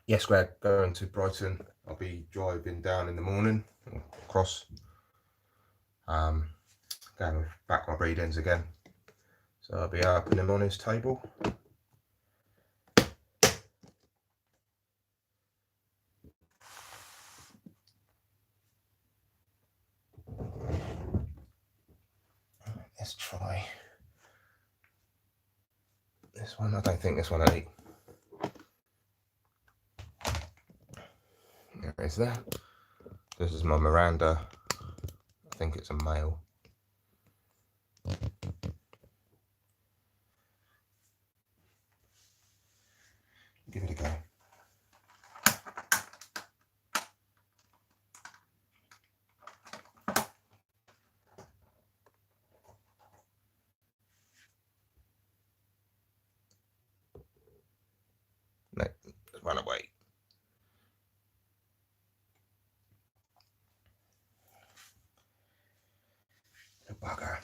Yes, Greg, going to Brighton. I'll be driving down in the morning, across, going back my breedings again. So I'll be opening him on his table. Let's try this one. I don't think this one will eat. There it is there. This is my Miranda. I think it's a male. Give it a go. No, just run away. The bugger.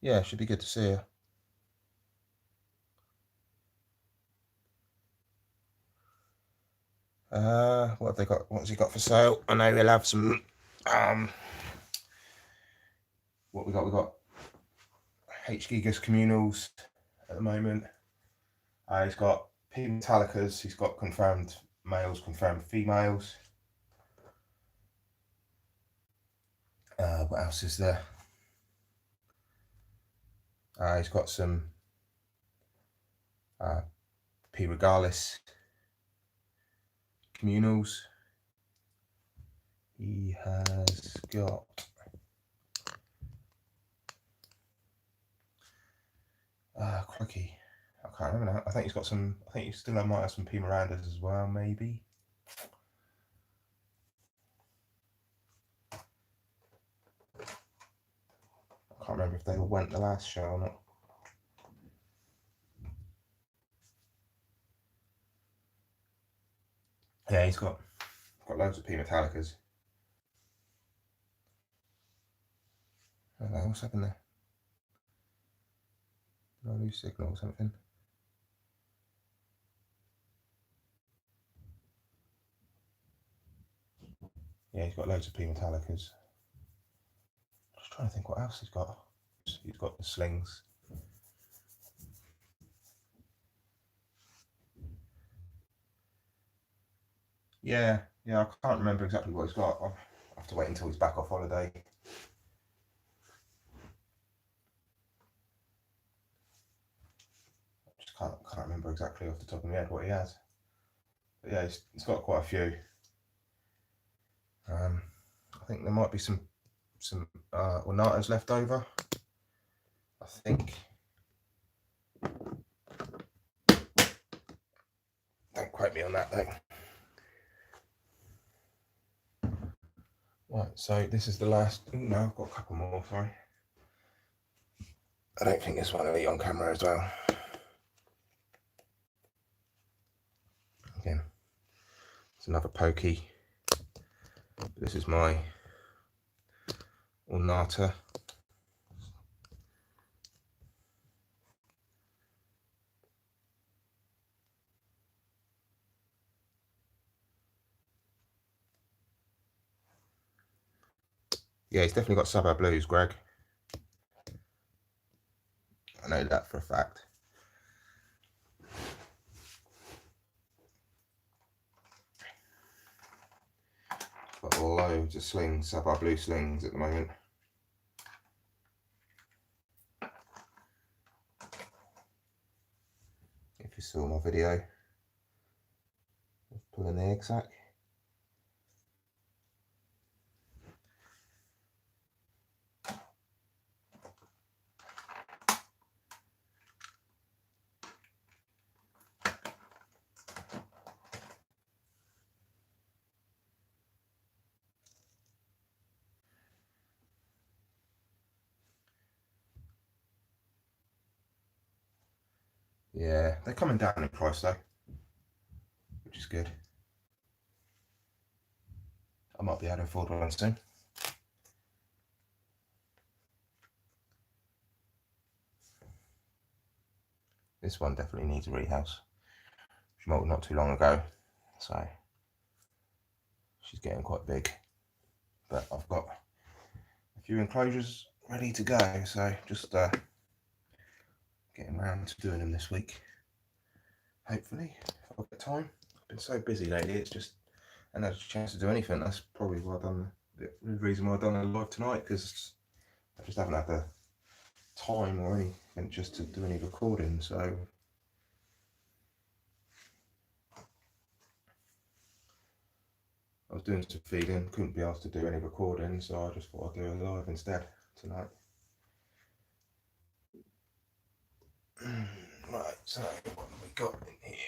Yeah, should be good to see her. What have they got? What's he got for sale? I know they'll have some. What we got? We got H. gigas communals at the moment. He's got P Metallicas. He's got confirmed males, confirmed females. What else is there? He's got some P Regalis communals. He has got crikey, I can't remember now. I think he's got some. I think he still might have some P Mirandas as well, maybe. I can't remember if they all went the last show or not. Yeah, he's got loads of P Metallicas. Hello, what's happened there? Did I lose signal or something? Yeah, he's got loads of P Metallicas. Just trying to think what else he's got. He's got the slings. Yeah, I can't remember exactly what he's got. I'll have to wait until he's back off holiday. I just can't remember exactly off the top of my head what he has. But yeah, he's got quite a few. I think there might be some some ornatas left over, I think. Don't quote me on that though. Right, so this is the last. No, I've got a couple more, sorry. I don't think this one will be on camera as well. Again, it's another pokey. This is my ornata. Yeah, he's definitely got suburb blues, Greg. I know that for a fact. Got loads of slings, suburb blue slings at the moment. If you saw my video of pulling the egg sac. Yeah, they're coming down in price though, which is good. I might be able to afford one soon. This one definitely needs a rehouse. She molted not too long ago, so she's getting quite big. But I've got a few enclosures ready to go, so just getting around to doing them this week. Hopefully, if I've got time. I've been so busy lately, it's just I haven't had a chance to do anything. That's probably why I've done the reason why I've done a live tonight, because I just haven't had the time or anything just to do any recording. So I was doing some feeding, couldn't be asked to do any recording, so I just thought I'd do a live instead tonight. Right, so what have we got in here?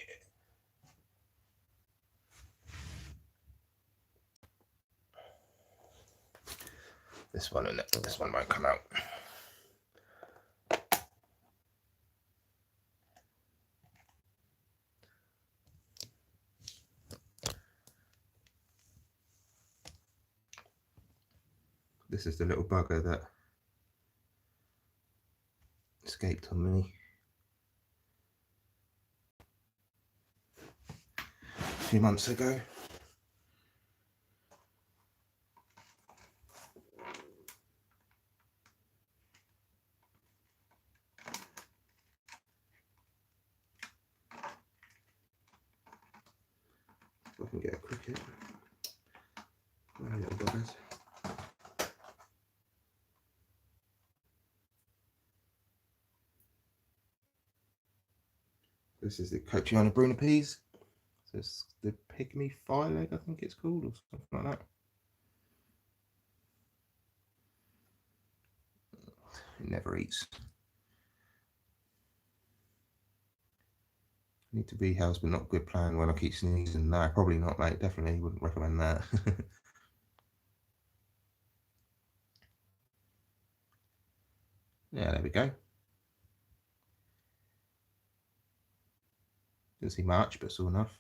This one and this one won't come out. This is the little bugger that escaped on me a few months ago. If I can get a cricket. Oh, little buggers. This is the Cochiana Bruna peas. This is the pygmy fire leg, I think it's called, or something like that. It never eats. Need to be house, but not good plan when I keep sneezing. No, probably not, mate. Definitely wouldn't recommend that. Yeah, there we go. Didn't see much, but saw enough.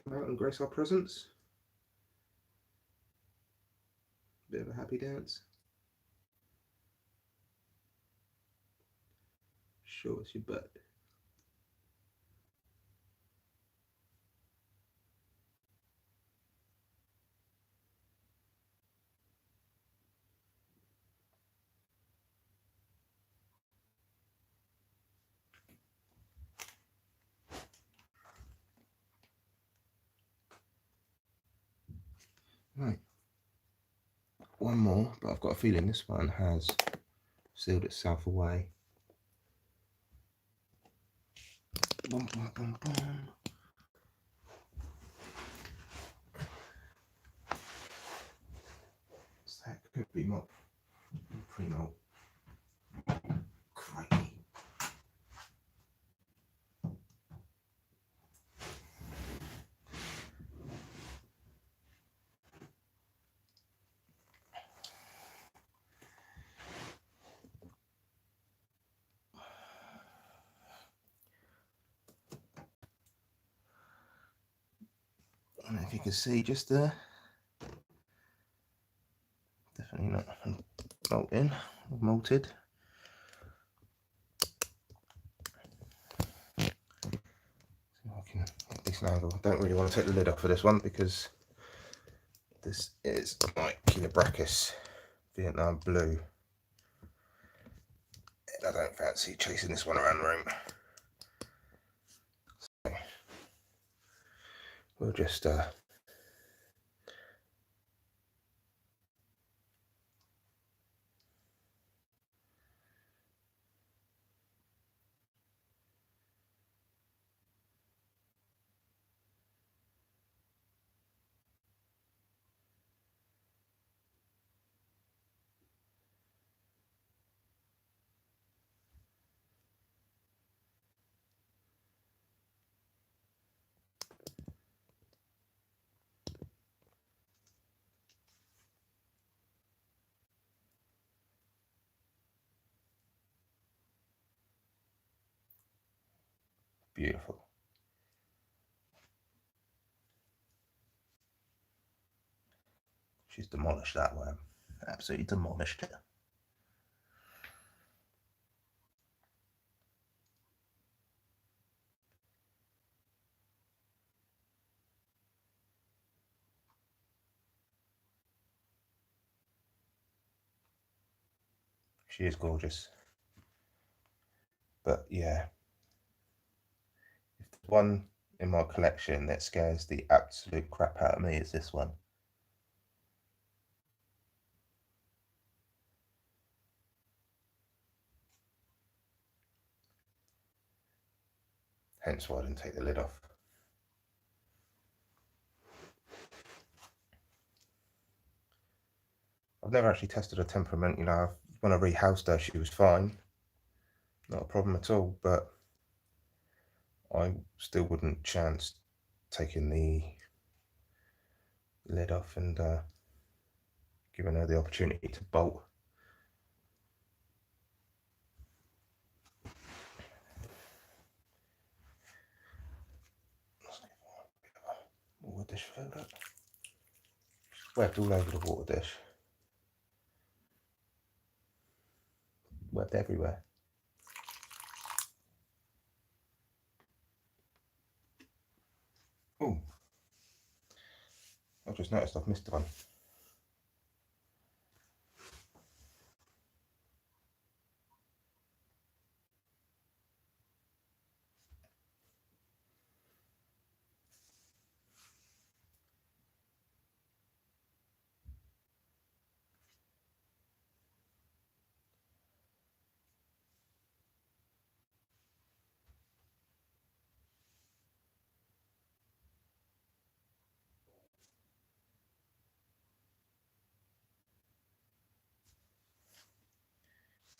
Come out and grace our presence. Bit of a happy dance. Show us your butt. Right. One more, but I've got a feeling this one has sealed itself away. Boom, boom, boom, boom. So that could be more pre-malt. Crikey. I don't know if you can see just there. Definitely not molten or malted. See if I can get this angle. I don't really want to take the lid off of this one because this is my Brachus Vietnam Blue. And I don't fancy chasing this one around the room. So we'll just beautiful. She's demolished that worm. Absolutely demolished it. She is gorgeous. But yeah, if the one in my collection that scares the absolute crap out of me is this one. Hence why I didn't take the lid off. I've never actually tested her temperament, you know. When I rehoused her, she was fine. Not a problem at all, but I still wouldn't chance taking the lid off and giving her the opportunity to bolt. Water dish filled up. Webbed all over the water dish. Webbed everywhere. Oh, I've just noticed I've missed one.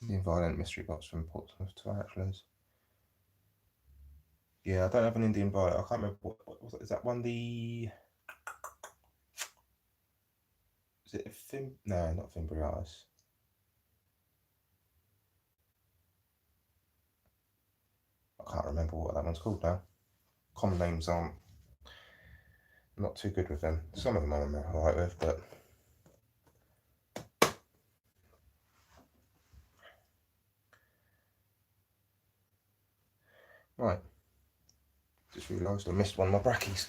The Violent Mystery Box from Portsmouth Tarantulas. Yeah, I don't have an Indian Violet. I can't remember what was it. Is that one the... Is it a No, not Fimbrialis. I can't remember what that one's called now. Common names aren't... not too good with them. Some of them I'm alright with, but... Right. Just realised I missed one of my brackies.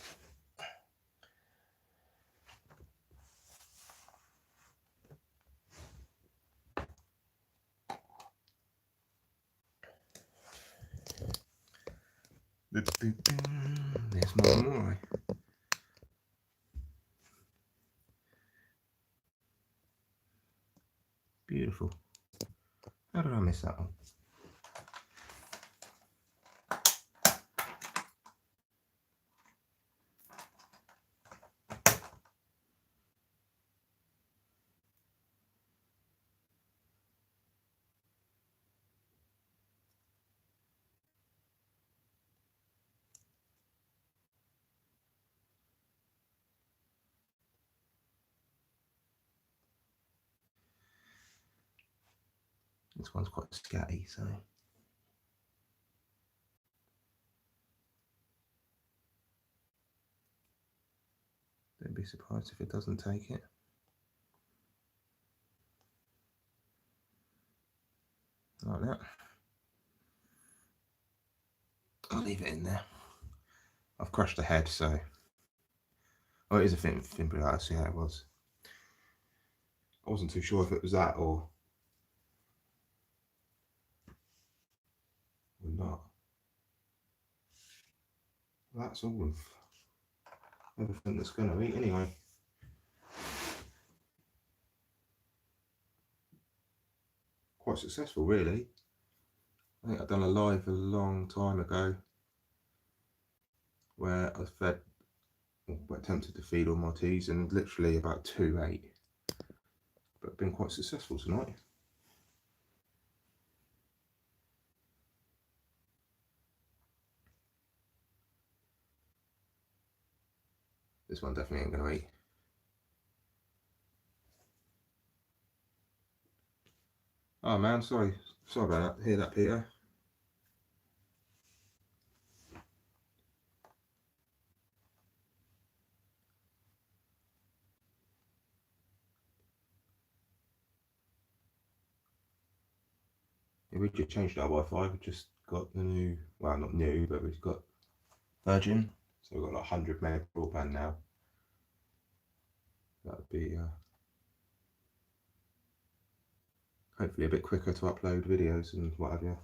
There's more. Beautiful. How did I miss that one? This one's quite scatty, so don't be surprised if it doesn't take it. Like that. I'll leave it in there. I've crushed the head, so oh, it is a thin blue. I see how it was. I wasn't too sure if it was that or not. That's all of everything that's going to eat anyway. Quite successful, really. I think I've done a live a long time ago where I fed, well, attempted to feed all my teas, and literally about 2 ate. But been quite successful tonight. This one definitely ain't going to eat. Oh man, sorry about that. Hear that, Peter? Yeah, we just changed our Wi-Fi. We just got the new, well, not new, but we've got Virgin, so we've got like 100 meg broadband now. That'd be hopefully a bit quicker to upload videos and what have you.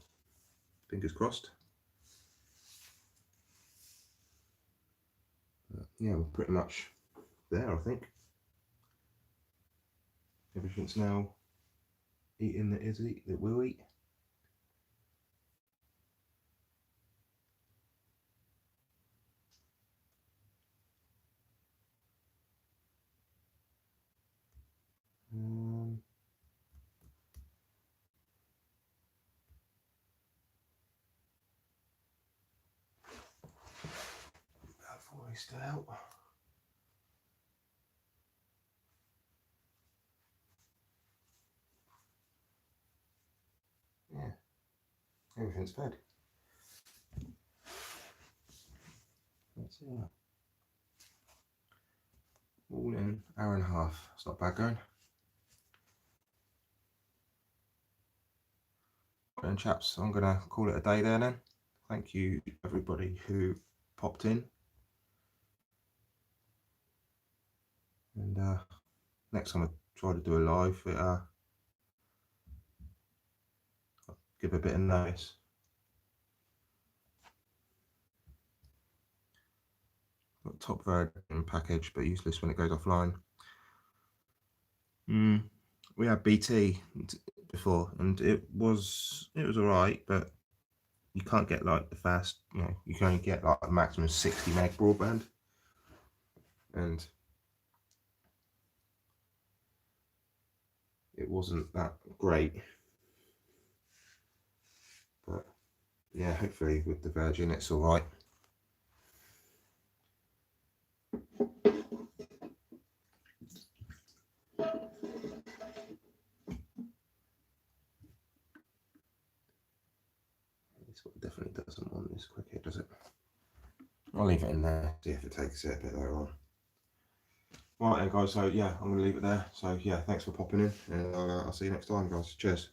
Fingers crossed. Yeah, we're pretty much there, I think. Everything's now eating that will eat. Before we stay out. Yeah, everything's fed. That's it. All in an hour and a half. It's not bad going. And chaps, I'm gonna call it a day there then. Thank you everybody who popped in. And next time I try to do a live, I'll give a bit of notice. Got top version package, but useless when it goes offline. We had BT before, and it was alright, but you can't get like the fast. You know, you can only get like a maximum 60 meg broadband, and it wasn't that great. But yeah, hopefully with the Virgin, it's alright. This one definitely doesn't want this quick hit, does it? I'll leave it in there, see if it takes it a bit later on. Right then guys, so yeah, I'm going to leave it there. So yeah, thanks for popping in, and I'll see you next time guys. Cheers.